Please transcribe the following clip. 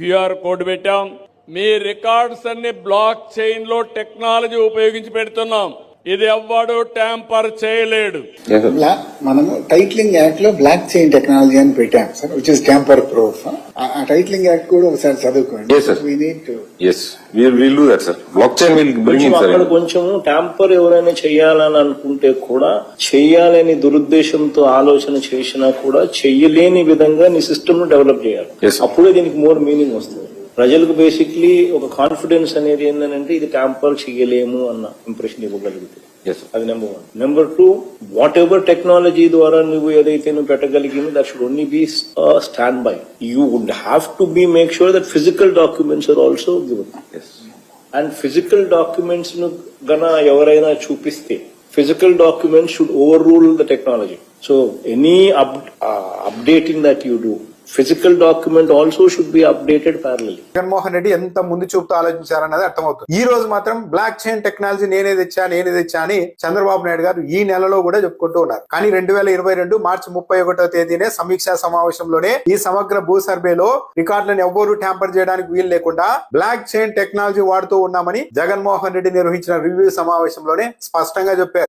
QR code పెట్టాం. మీ records అన్ని block chain లో టెక్నాలజీ ఉపయోగించి పెడుతున్నాం. ఇది ఎవ్వడు ట్యాంపర్ చేయలేడు. మనము టైటిలింగ్ యాక్ట్ లో బ్లాక్ చైన్ టెక్నాలజీ అని పెట్టాం sir, which is tamper proof. ఆ టైటిలింగ్ యాక్ట్ కూడా ఒకసారి చదువుకోండి. కొంచెం ట్యాంపర్ ఎవరైనా చేయాలని అనుకుంటే కూడా చెయ్యాలని దురుద్దేశంతో ఆలోచన చేసినా కూడా చెయ్యలేని విధంగా నీ సిస్టమ్ ను డెవలప్ చేయాలి. అప్పుడే దీనికి మోర్ మీనింగ్ వస్తుంది. ప్రజలకు బేసిక్లీ ఒక కాన్ఫిడెన్స్ అనేది ఏంటంటే ఇది ట్యాంపర్ చేయలేము అన్న ఇంప్రెషన్ ఇవ్వగలుగుతుంది. అది number 1. Number 2, whatever technology ద్వారా నువ్వు ఏదైతే నువ్వు పెట్టగలిగిందో that should only be stand by. You would have to be make sure that physical documents are also given. And physical documents ను గన ఎవరైనా చూపిస్తే physical documents should overrule the technology. So any updating that you do, physical document also should be updated parallelly. Jaganmohan Reddy ఎంత ముందు చూపుతూ ఆలోచించారన్నది అర్థమవుతుంది. ఈ రోజు మాత్రం బ్లాక్ చైన్ టెక్నాలజీ నేనే తెచ్చా అని చంద్రబాబు నాయుడు గారు ఈ నెలలో కూడా చెప్పుకుంటూ ఉన్నారు. కానీ 2022 మార్చి 31వ తేదీనే సమీక్షా సమావేశంలోనే ఈ సమగ్ర భూ సర్వేలో రికార్డులను ఎవ్వరూ ట్యాంపర్ చేయడానికి వీలు లేకుండా బ్లాక్ చైన్ టెక్నాలజీ వాడుతూ ఉన్నామని జగన్మోహన్ రెడ్డి నిర్వహించిన రివ్యూ సమావేశంలోనే స్పష్టంగా చెప్పారు.